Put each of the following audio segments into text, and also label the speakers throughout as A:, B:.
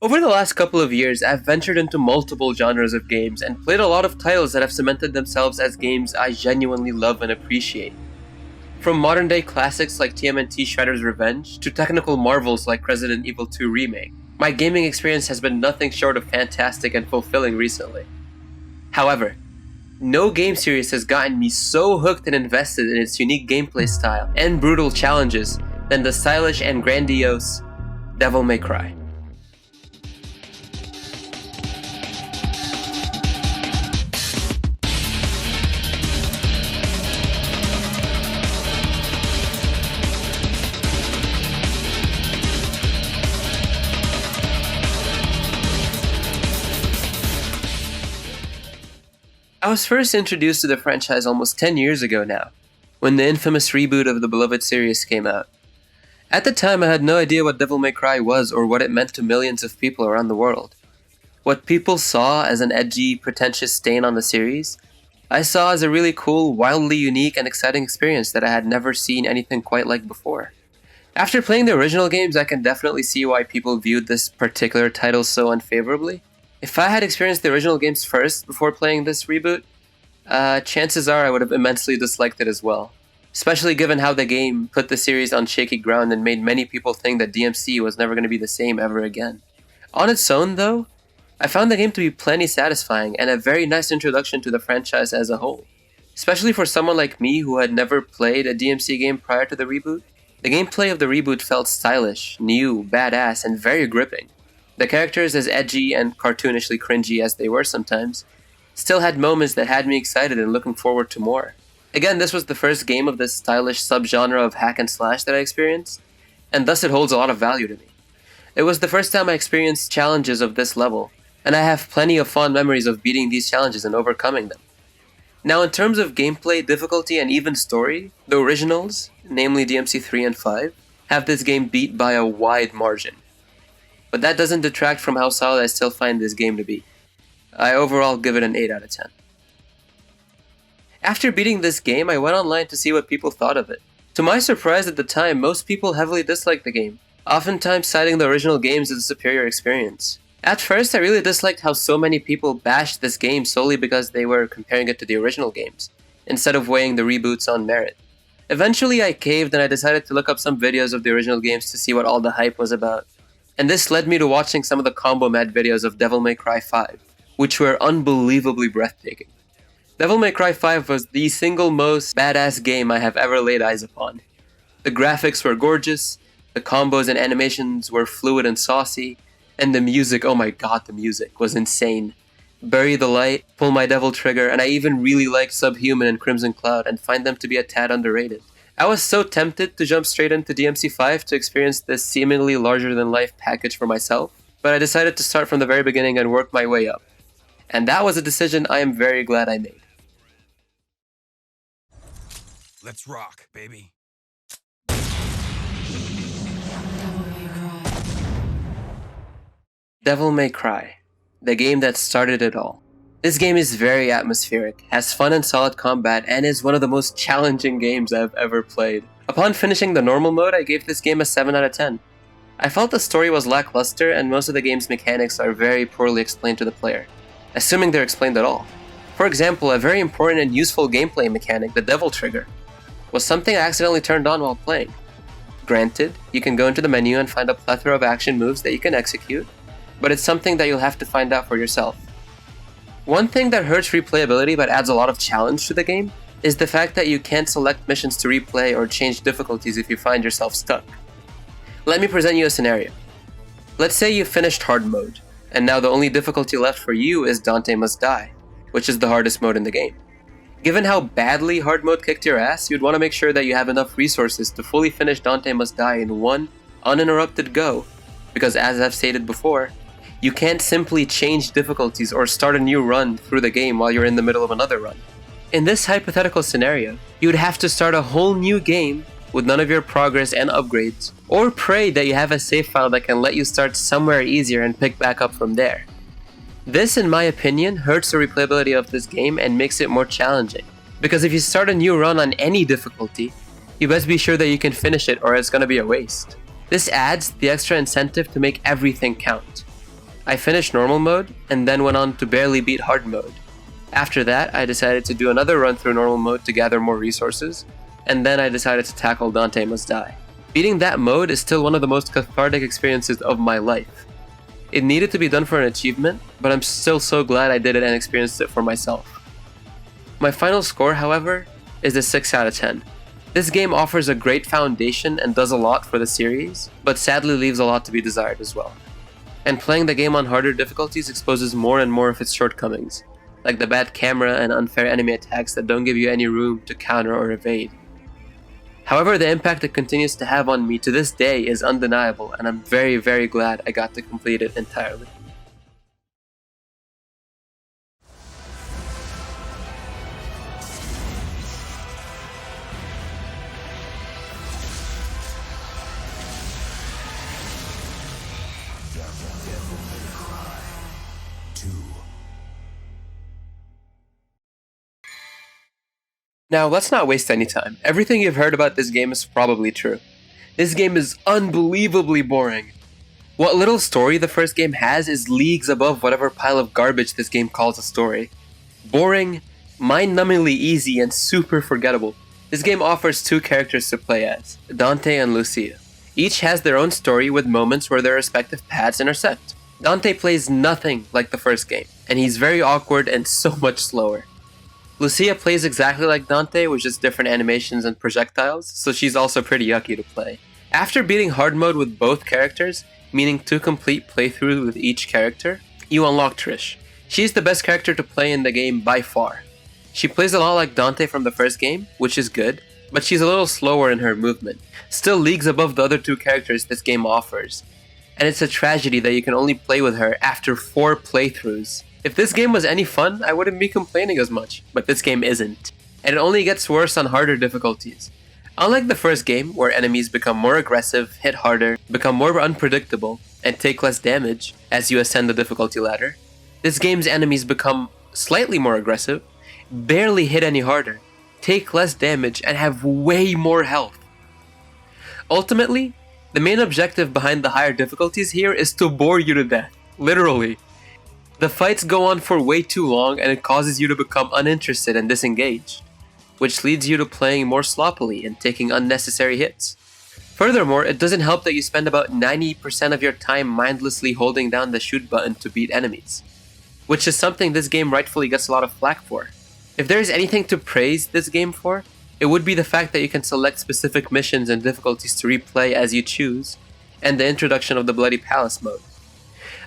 A: Over the last couple of years, I've ventured into multiple genres of games and played a lot of titles that have cemented themselves as games I genuinely love and appreciate. From modern day classics like TMNT Shredder's Revenge to technical marvels like Resident Evil 2 Remake, my gaming experience has been nothing short of fantastic and fulfilling recently. However, no game series has gotten me so hooked and invested in its unique gameplay style and brutal challenges than the stylish and grandiose Devil May Cry. I was first introduced to the franchise almost 10 years ago now, when the infamous reboot of the beloved series came out. At the time, I had no idea what Devil May Cry was or what it meant to millions of people around the world. What people saw as an edgy, pretentious stain on the series, I saw as a really cool, wildly unique, and exciting experience that I had never seen anything quite like before. After playing the original games, I can definitely see why people viewed this particular title so unfavorably. If I had experienced the original games first before playing this reboot, chances are I would have immensely disliked it as well. Especially given how the game put the series on shaky ground and made many people think that DMC was never going to be the same ever again. On its own though, I found the game to be plenty satisfying and a very nice introduction to the franchise as a whole. Especially for someone like me who had never played a DMC game prior to the reboot, the gameplay of the reboot felt stylish, new, badass, and very gripping. The characters, as edgy and cartoonishly cringy as they were sometimes, still had moments that had me excited and looking forward to more. Again, this was the first game of this stylish subgenre of hack and slash that I experienced, and thus it holds a lot of value to me. It was the first time I experienced challenges of this level, and I have plenty of fond memories of beating these challenges and overcoming them. Now, in terms of gameplay, difficulty, and even story, the originals, namely DMC 3 and 5, have this game beat by a wide margin. But that doesn't detract from how solid I still find this game to be. I overall give it an 8 out of 10. After beating this game, I went online to see what people thought of it. To my surprise at the time, most people heavily disliked the game, oftentimes citing the original games as a superior experience. At first, I really disliked how so many people bashed this game solely because they were comparing it to the original games, instead of weighing the reboots on merit. Eventually I caved and I decided to look up some videos of the original games to see what all the hype was about. And this led me to watching some of the combo med videos of Devil May Cry 5, which were unbelievably breathtaking. Devil May Cry 5 was the single most badass game I have ever laid eyes upon. The graphics were gorgeous, the combos and animations were fluid and saucy, and the music, oh my god, the music was insane. Bury the Light, Pull My Devil Trigger, and I even really liked Subhuman and Crimson Cloud and find them to be a tad underrated. I was so tempted to jump straight into DMC 5 to experience this seemingly larger-than-life package for myself, but I decided to start from the very beginning and work my way up. And that was a decision I am very glad I made.
B: Let's rock, baby.
A: Devil May Cry, the game that started it all. This game is very atmospheric, has fun and solid combat, and is one of the most challenging games I've ever played. Upon finishing the normal mode, I gave this game a 7 out of 10. I felt the story was lackluster and most of the game's mechanics are very poorly explained to the player, assuming they're explained at all. For example, a very important and useful gameplay mechanic, the Devil Trigger, was something I accidentally turned on while playing. Granted, you can go into the menu and find a plethora of action moves that you can execute, but it's something that you'll have to find out for yourself. One thing that hurts replayability but adds a lot of challenge to the game is the fact that you can't select missions to replay or change difficulties if you find yourself stuck. Let me present you a scenario. Let's say you finished hard mode, and now the only difficulty left for you is Dante Must Die, which is the hardest mode in the game. Given how badly hard mode kicked your ass, you'd want to make sure that you have enough resources to fully finish Dante Must Die in one uninterrupted go, because as I've stated before, you can't simply change difficulties or start a new run through the game while you're in the middle of another run. In this hypothetical scenario, you'd have to start a whole new game with none of your progress and upgrades, or pray that you have a save file that can let you start somewhere easier and pick back up from there. This, in my opinion, hurts the replayability of this game and makes it more challenging, because if you start a new run on any difficulty, you best be sure that you can finish it or it's gonna be a waste. This adds the extra incentive to make everything count. I finished normal mode, and then went on to barely beat hard mode. After that, I decided to do another run through normal mode to gather more resources, and then I decided to tackle Dante Must Die. Beating that mode is still one of the most cathartic experiences of my life. It needed to be done for an achievement, but I'm still so glad I did it and experienced it for myself. My final score, however, is a 6 out of 10. This game offers a great foundation and does a lot for the series, but sadly leaves a lot to be desired as well. And playing the game on harder difficulties exposes more and more of its shortcomings, like the bad camera and unfair enemy attacks that don't give you any room to counter or evade. However, the impact it continues to have on me to this day is undeniable, and I'm very, very glad I got to complete it entirely. Now, let's not waste any time. Everything you've heard about this game is probably true. This game is unbelievably boring. What little story the first game has is leagues above whatever pile of garbage this game calls a story. Boring, mind-numbingly easy, and super forgettable. This game offers two characters to play as, Dante and Lucia. Each has their own story with moments where their respective paths intersect. Dante plays nothing like the first game, and he's very awkward and so much slower. Lucia plays exactly like Dante with just different animations and projectiles, so she's also pretty yucky to play. After beating hard mode with both characters, meaning 2 complete playthroughs with each character, you unlock Trish. She's the best character to play in the game by far. She plays a lot like Dante from the first game, which is good, but she's a little slower in her movement, still leagues above the other 2 characters this game offers. And it's a tragedy that you can only play with her after 4 playthroughs. If this game was any fun, I wouldn't be complaining as much, but this game isn't. And it only gets worse on harder difficulties. Unlike the first game, where enemies become more aggressive, hit harder, become more unpredictable, and take less damage as you ascend the difficulty ladder, this game's enemies become slightly more aggressive, barely hit any harder, take less damage, and have way more health. Ultimately, the main objective behind the higher difficulties here is to bore you to death, literally. The fights go on for way too long and it causes you to become uninterested and disengaged, which leads you to playing more sloppily and taking unnecessary hits. Furthermore, it doesn't help that you spend about 90% of your time mindlessly holding down the shoot button to beat enemies, which is something this game rightfully gets a lot of flack for. If there is anything to praise this game for, it would be the fact that you can select specific missions and difficulties to replay as you choose, and the introduction of the Bloody Palace mode.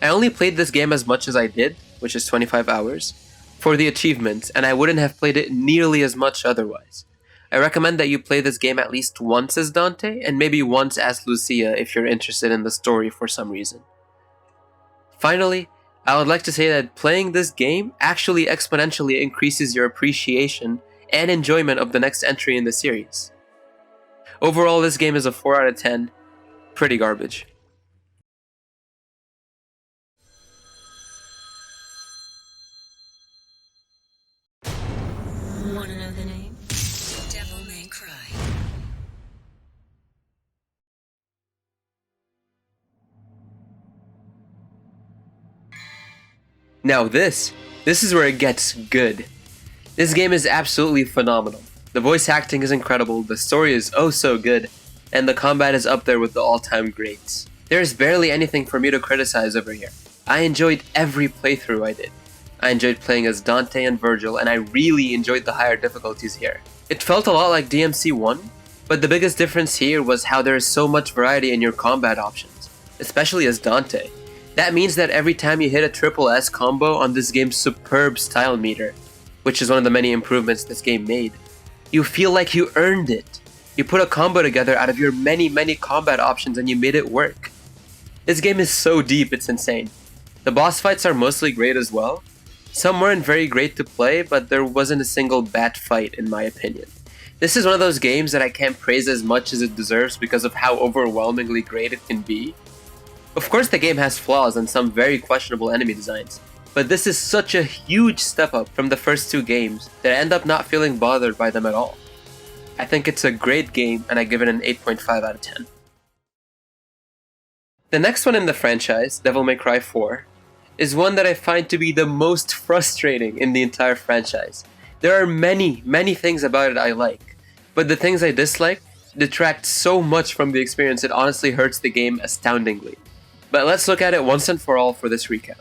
A: I only played this game as much as I did, which is 25 hours, for the achievements, and I wouldn't have played it nearly as much otherwise. I recommend that you play this game at least once as Dante, and maybe once as Lucia if you're interested in the story for some reason. Finally, I would like to say that playing this game actually exponentially increases your appreciation and enjoyment of the next entry in the series. Overall, this game is a 4 out of 10, pretty garbage.
C: Wanna know the name? Devil May Cry.
A: Now this is where it gets good. This game is absolutely phenomenal. The voice acting is incredible, the story is oh so good, and the combat is up there with the all-time greats. There is barely anything for me to criticize over here. I enjoyed every playthrough I did. I enjoyed playing as Dante and Vergil, and I really enjoyed the higher difficulties here. It felt a lot like DMC 1, but the biggest difference here was how there is so much variety in your combat options, especially as Dante. That means that every time you hit a triple S combo on this game's superb style meter, which is one of the many improvements this game made, you feel like you earned it. You put a combo together out of your many combat options and you made it work. This game is so deep, it's insane. The boss fights are mostly great as well. Some weren't very great to play, but there wasn't a single bad fight in my opinion. This is one of those games that I can't praise as much as it deserves because of how overwhelmingly great it can be. Of course the game has flaws and some very questionable enemy designs, but this is such a huge step up from the first two games that I end up not feeling bothered by them at all. I think it's a great game and I give it an 8.5 out of 10. The next one in the franchise, Devil May Cry 4, is one that I find to be the most frustrating in the entire franchise. There are many, many things about it I like, but the things I dislike detract so much from the experience it honestly hurts the game astoundingly. But let's look at it once and for all for this recap.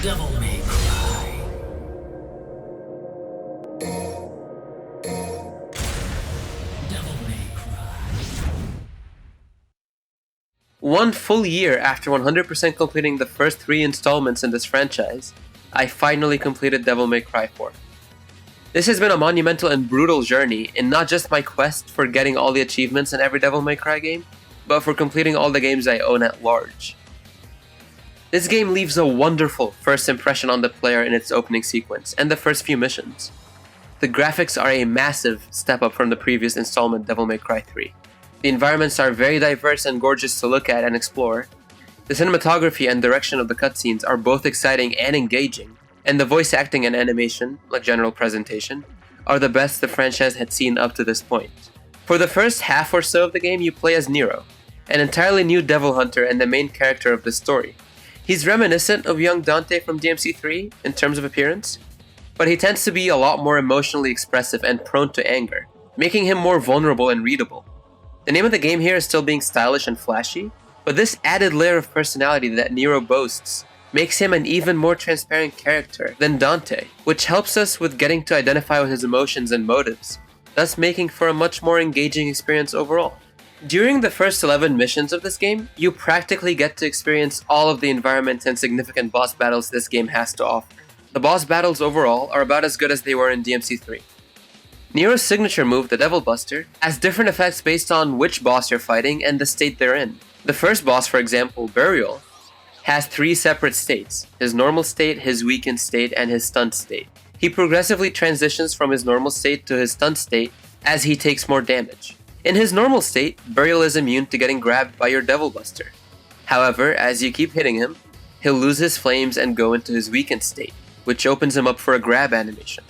D: Devil May Cry. Devil May Cry.
A: 1 full year after 100% completing the first 3 installments in this franchise, I finally completed Devil May Cry 4. This has been a monumental and brutal journey in not just my quest for getting all the achievements in every Devil May Cry game, but for completing all the games I own at large. This game leaves a wonderful first impression on the player in its opening sequence and the first few missions. The graphics are a massive step up from the previous installment Devil May Cry 3. The environments are very diverse and gorgeous to look at and explore. The cinematography and direction of the cutscenes are both exciting and engaging, and the voice acting and animation, like general presentation, are the best the franchise had seen up to this point. For the first half or so of the game, you play as Nero, an entirely new devil hunter and the main character of the story. He's reminiscent of young Dante from DMC 3 in terms of appearance, but he tends to be a lot more emotionally expressive and prone to anger, making him more vulnerable and readable. The name of the game here is still being stylish and flashy, but this added layer of personality that Nero boasts makes him an even more transparent character than Dante, which helps us with getting to identify with his emotions and motives, thus making for a much more engaging experience overall. During the first 11 missions of this game, you practically get to experience all of the environments and significant boss battles this game has to offer. The boss battles overall are about as good as they were in DMC 3. Nero's signature move, the Devil Buster, has different effects based on which boss you're fighting and the state they're in. The first boss, for example, Vergil, has 3 separate states: his normal state, his weakened state, and his stunned state. He progressively transitions from his normal state to his stunned state as he takes more damage. In his normal state, Vergil is immune to getting grabbed by your Devil Buster. However, as you keep hitting him, he'll lose his flames and go into his weakened state, which opens him up for a grab animation.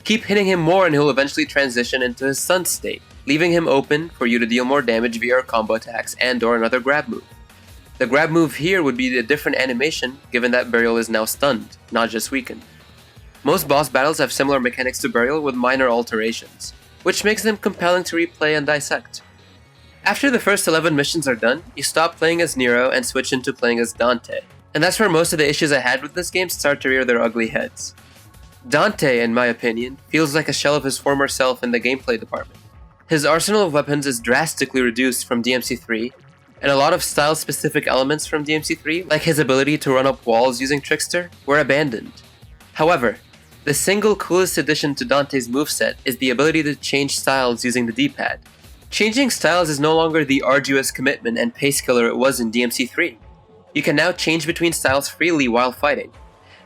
A: Keep hitting him more and he'll eventually transition into his stunned state, leaving him open for you to deal more damage via combo attacks and or another grab move. The grab move here would be a different animation given that Vergil is now stunned, not just weakened. Most boss battles have similar mechanics to Vergil with minor alterations, which makes them compelling to replay and dissect. After the first 11 missions are done, you stop playing as Nero and switch into playing as Dante, and that's where most of the issues I had with this game start to rear their ugly heads. Dante, in my opinion, feels like a shell of his former self in the gameplay department. His arsenal of weapons is drastically reduced from DMC 3, and a lot of style-specific elements from DMC 3, like his ability to run up walls using Trickster, were abandoned. However, the single coolest addition to Dante's moveset is the ability to change styles using the D-pad. Changing styles is no longer the arduous commitment and pace killer it was in DMC 3. You can now change between styles freely while fighting.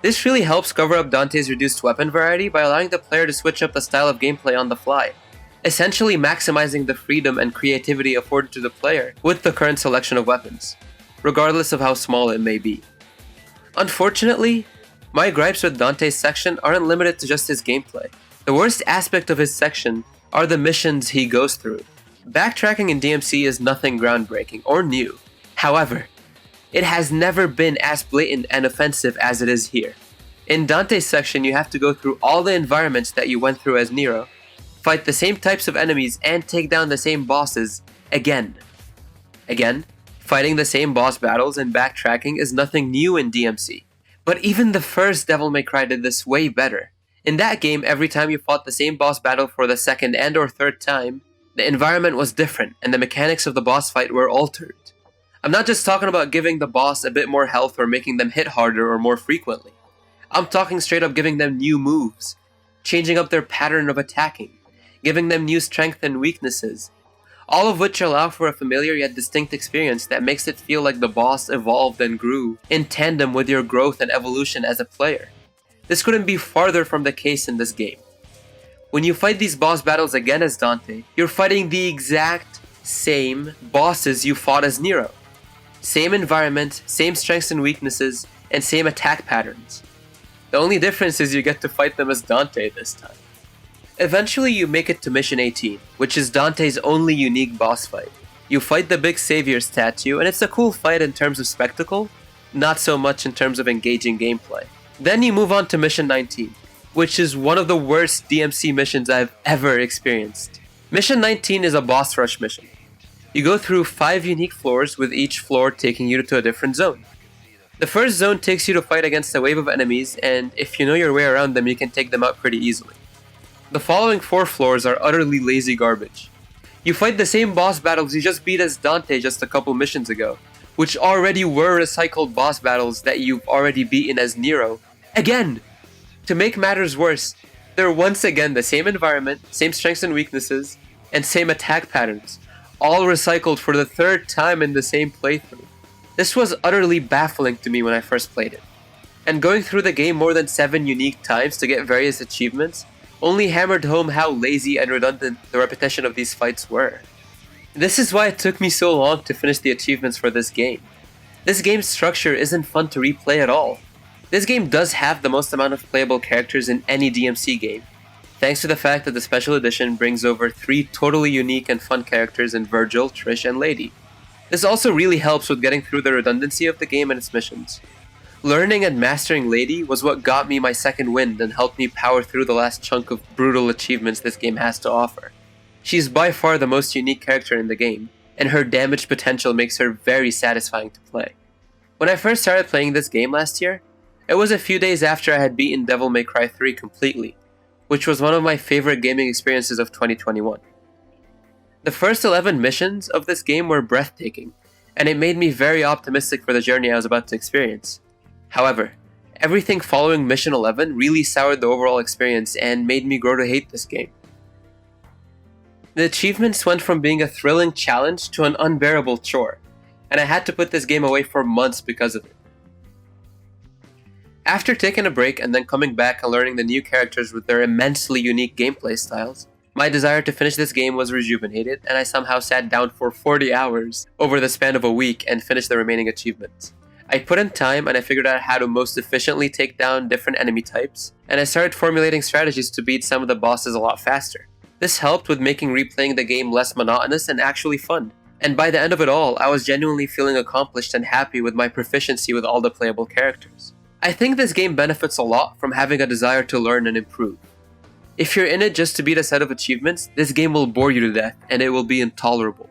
A: This really helps cover up Dante's reduced weapon variety by allowing the player to switch up the style of gameplay on the fly, essentially maximizing the freedom and creativity afforded to the player with the current selection of weapons, regardless of how small it may be. Unfortunately, my gripes with Dante's section aren't limited to just his gameplay. The worst aspect of his section are the missions he goes through. Backtracking in DMC is nothing groundbreaking or new. However, it has never been as blatant and offensive as it is here. In Dante's section, you have to go through all the environments that you went through as Nero, fight the same types of enemies, and take down the same bosses again. Again, fighting the same boss battles and backtracking is nothing new in DMC. But even the first Devil May Cry did this way better. In that game, every time you fought the same boss battle for the second and or third time, the environment was different and the mechanics of the boss fight were altered. I'm not just talking about giving the boss a bit more health or making them hit harder or more frequently. I'm talking straight up giving them new moves, changing up their pattern of attacking, giving them new strength and weaknesses, all of which allow for a familiar yet distinct experience that makes it feel like the boss evolved and grew in tandem with your growth and evolution as a player. This couldn't be farther from the case in this game. When you fight these boss battles again as Dante, you're fighting the exact same bosses you fought as Nero. Same environment, same strengths and weaknesses, and same attack patterns. The only difference is you get to fight them as Dante this time. Eventually you make it to Mission 18, which is Dante's only unique boss fight. You fight the big savior statue, and it's a cool fight in terms of spectacle, not so much in terms of engaging gameplay. Then you move on to Mission 19, which is one of the worst DMC missions I've ever experienced. Mission 19 is a boss rush mission. You go through 5 unique floors, with each floor taking you to a different zone. The first zone takes you to fight against a wave of enemies, and if you know your way around them, you can take them out pretty easily. The following 4 floors are utterly lazy garbage. You fight the same boss battles you just beat as Dante just a couple missions ago, which already were recycled boss battles that you've already beaten as Nero. Again! To make matters worse, they're once again the same environment, same strengths and weaknesses, and same attack patterns, all recycled for the 3rd time in the same playthrough. This was utterly baffling to me when I first played it. And going through the game more than 7 unique times to get various achievements only hammered home how lazy and redundant the repetition of these fights were. This is why it took me so long to finish the achievements for this game. This game's structure isn't fun to replay at all. This game does have the most amount of playable characters in any DMC game, thanks to the fact that the Special Edition brings over 3 totally unique and fun characters in Vergil, Trish, and Lady. This also really helps with getting through the redundancy of the game and its missions. Learning and mastering Lady was what got me my second wind and helped me power through the last chunk of brutal achievements this game has to offer. She's by far the most unique character in the game, and her damage potential makes her very satisfying to play. When I first started playing this game last year, it was a few days after I had beaten Devil May Cry 3 completely, which was one of my favorite gaming experiences of 2021. The first 11 missions of this game were breathtaking, and it made me very optimistic for the journey I was about to experience. However, everything following Mission 11 really soured the overall experience and made me grow to hate this game. The achievements went from being a thrilling challenge to an unbearable chore, and I had to put this game away for months because of it. After taking a break and then coming back and learning the new characters with their immensely unique gameplay styles, my desire to finish this game was rejuvenated, and I somehow sat down for 40 hours over the span of a week and finished the remaining achievements. I put in time and I figured out how to most efficiently take down different enemy types, and I started formulating strategies to beat some of the bosses a lot faster. This helped with making replaying the game less monotonous and actually fun. And by the end of it all, I was genuinely feeling accomplished and happy with my proficiency with all the playable characters. I think this game benefits a lot from having a desire to learn and improve. If you're in it just to beat a set of achievements, this game will bore you to death and it will be intolerable.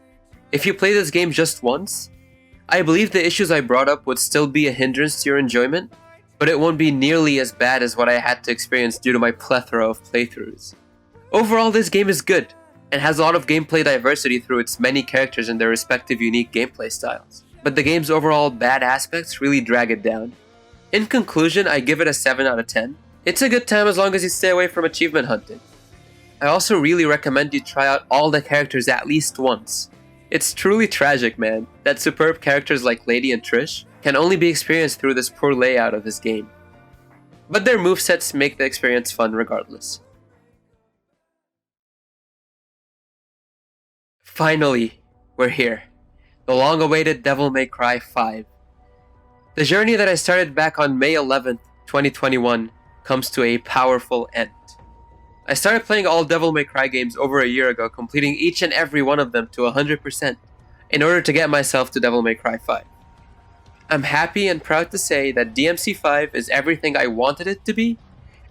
A: If you play this game just once, I believe the issues I brought up would still be a hindrance to your enjoyment, but it won't be nearly as bad as what I had to experience due to my plethora of playthroughs. Overall, this game is good, and has a lot of gameplay diversity through its many characters and their respective unique gameplay styles, but the game's overall bad aspects really drag it down. In conclusion, I give it a 7 out of 10. It's a good time as long as you stay away from achievement hunting. I also really recommend you try out all the characters at least once. It's truly tragic, man, that superb characters like Lady and Trish can only be experienced through this poor layout of this game. But their movesets make the experience fun regardless. Finally, we're here. The long-awaited Devil May Cry 5. The journey that I started back on May 11th, 2021 comes to a powerful end. I started playing all Devil May Cry games over a year ago, completing each and every one of them to 100% in order to get myself to Devil May Cry 5. I'm happy and proud to say that DMC 5 is everything I wanted it to be,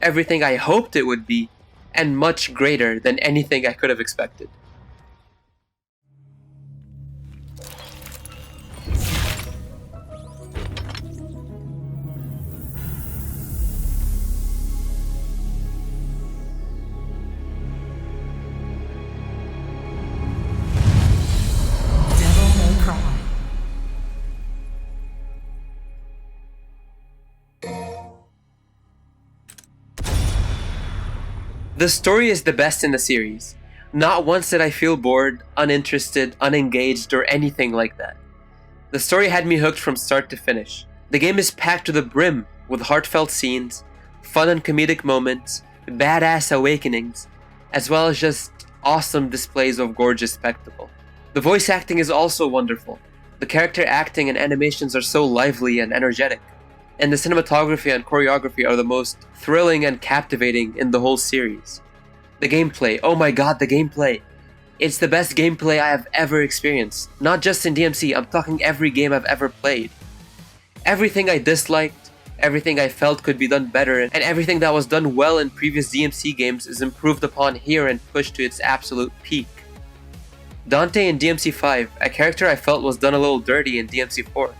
A: everything I hoped it would be, and much greater than anything I could have expected. The story is the best in the series. Not once did I feel bored, uninterested, unengaged, or anything like that. The story had me hooked from start to finish. The game is packed to the brim with heartfelt scenes, fun and comedic moments, badass awakenings, as well as just awesome displays of gorgeous spectacle. The voice acting is also wonderful. The character acting and animations are so lively and energetic. And the cinematography and choreography are the most thrilling and captivating in the whole series. The gameplay, oh my god, the gameplay! It's the best gameplay I have ever experienced. Not just in DMC, I'm talking every game I've ever played. Everything I disliked, everything I felt could be done better, and everything that was done well in previous DMC games is improved upon here and pushed to its absolute peak. Dante in DMC 5, a character I felt was done a little dirty in DMC 4,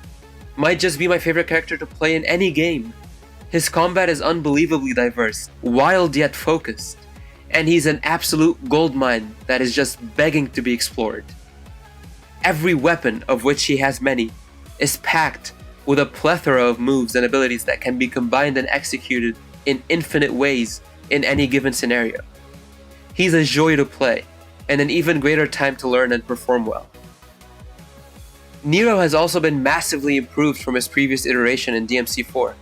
A: might just be my favorite character to play in any game. His combat is unbelievably diverse, wild yet focused, and he's an absolute goldmine that is just begging to be explored. Every weapon, of which he has many, is packed with a plethora of moves and abilities that can be combined and executed in infinite ways in any given scenario. He's a joy to play, and an even greater time to learn and perform well. Nero has also been massively improved from his previous iteration in DMC 4.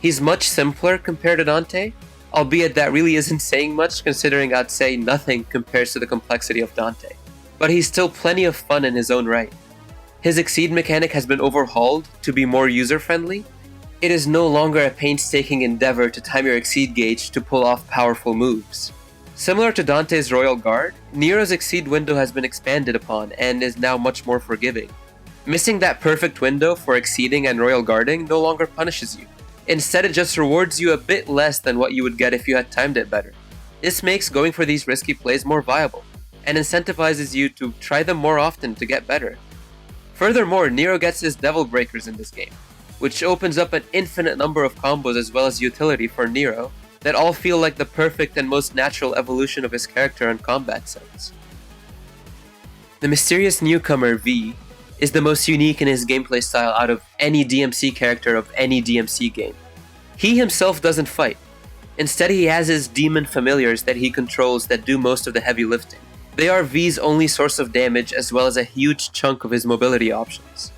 A: He's much simpler compared to Dante, albeit that really isn't saying much considering I'd say nothing compares to the complexity of Dante. But he's still plenty of fun in his own right. His Exceed mechanic has been overhauled to be more user-friendly. It is no longer a painstaking endeavor to time your Exceed gauge to pull off powerful moves. Similar to Dante's Royal Guard, Nero's Exceed window has been expanded upon and is now much more forgiving. Missing that perfect window for exceeding and royal guarding no longer punishes you. Instead, it just rewards you a bit less than what you would get if you had timed it better. This makes going for these risky plays more viable, and incentivizes you to try them more often to get better. Furthermore, Nero gets his Devil Breakers in this game, which opens up an infinite number of combos as well as utility for Nero that all feel like the perfect and most natural evolution of his character and combat sense. The mysterious newcomer V is the most unique in his gameplay style out of any DMC character of any DMC game. He himself doesn't fight. Instead, he has his demon familiars that he controls that do most of the heavy lifting. They are V's only source of damage as well as a huge chunk of his mobility options.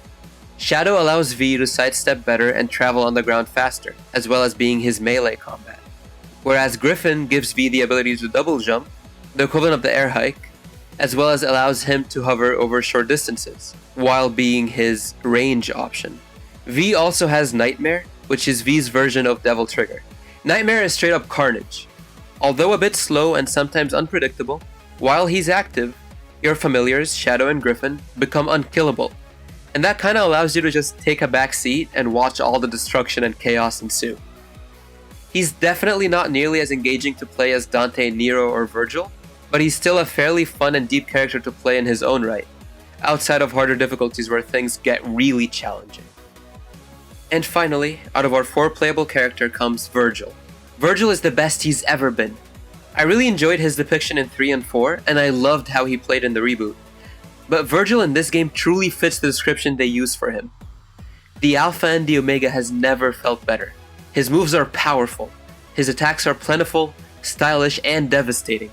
A: Shadow allows V to sidestep better and travel on the ground faster, as well as being his melee combat. Whereas Griffin gives V the ability to double jump, the equivalent of the air hike, as well as allows him to hover over short distances, while being his range option. V also has Nightmare, which is V's version of Devil Trigger. Nightmare is straight up carnage. Although a bit slow and sometimes unpredictable, while he's active, your familiars, Shadow and Griffin, become unkillable, and that kinda allows you to just take a back seat and watch all the destruction and chaos ensue. He's definitely not nearly as engaging to play as Dante, Nero, or Vergil, but he's still a fairly fun and deep character to play in his own right, outside of harder difficulties where things get really challenging. And finally, out of our 4 playable character comes Vergil. Vergil is the best he's ever been. I really enjoyed his depiction in 3 and 4, and I loved how he played in the reboot. But Vergil in this game truly fits the description they use for him. The Alpha and the Omega has never felt better. His moves are powerful, his attacks are plentiful, stylish, and devastating.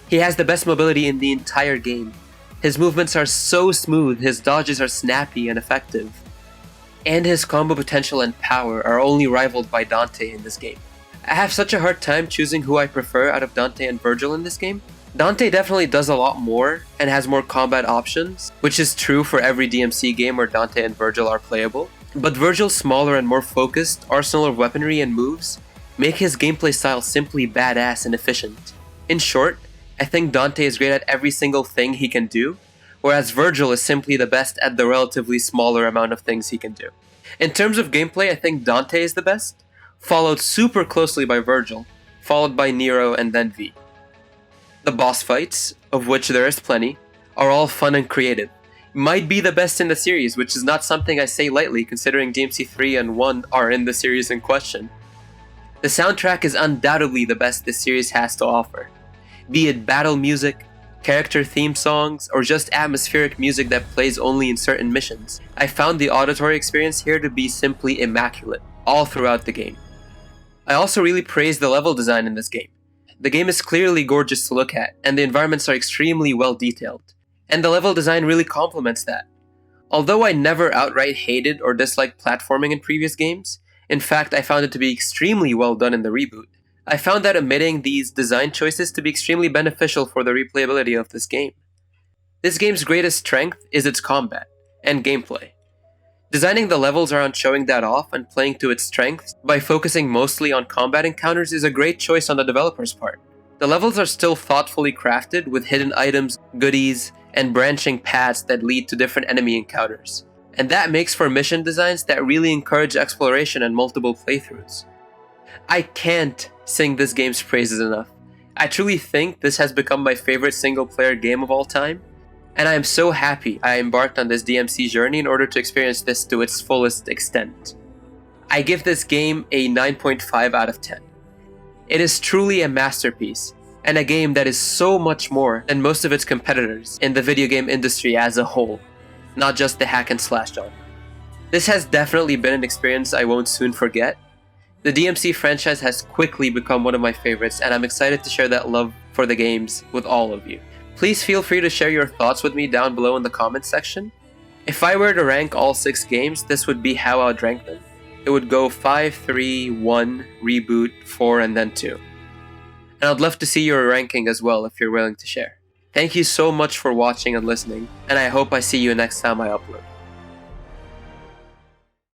A: He has the best mobility in the entire game. His movements are so smooth, his dodges are snappy and effective. And his combo potential and power are only rivaled by Dante in this game. I have such a hard time choosing who I prefer out of Dante and Vergil in this game. Dante definitely does a lot more and has more combat options, which is true for every DMC game where Dante and Vergil are playable. But Vergil's smaller and more focused arsenal of weaponry and moves make his gameplay style simply badass and efficient. In short, I think Dante is great at every single thing he can do, whereas Vergil is simply the best at the relatively smaller amount of things he can do. In terms of gameplay, I think Dante is the best, followed super closely by Vergil, followed by Nero and then V. The boss fights, of which there is plenty, are all fun and creative. Might be the best in the series, which is not something I say lightly considering DMC 3 and 1 are in the series in question. The soundtrack is undoubtedly the best this series has to offer. Be it battle music, character theme songs, or just atmospheric music that plays only in certain missions, I found the auditory experience here to be simply immaculate, all throughout the game. I also really praise the level design in this game. The game is clearly gorgeous to look at, and the environments are extremely well detailed. And the level design really complements that. Although I never outright hated or disliked platforming in previous games, in fact I found it to be extremely well done in the reboot, I found that omitting these design choices to be extremely beneficial for the replayability of this game. This game's greatest strength is its combat and gameplay. Designing the levels around showing that off and playing to its strengths by focusing mostly on combat encounters is a great choice on the developer's part. The levels are still thoughtfully crafted with hidden items, goodies, and branching paths that lead to different enemy encounters. And that makes for mission designs that really encourage exploration and multiple playthroughs. I can't sing this game's praises enough. I truly think this has become my favorite single-player game of all time, and I am so happy I embarked on this DMC journey in order to experience this to its fullest extent. I give this game a 9.5 out of 10. It is truly a masterpiece, and a game that is so much more than most of its competitors in the video game industry as a whole, not just the hack and slash genre. This has definitely been an experience I won't soon forget. The DMC franchise has quickly become one of my favorites, and I'm excited to share that love for the games with all of you. Please feel free to share your thoughts with me down below in the comments section. If I were to rank all 6 games, this would be how I would rank them. It would go 5, 3, 1, Reboot, 4, and then 2. And I'd love to see your ranking as well if you're willing to share. Thank you so much for watching and listening, and I hope I see you next time I upload.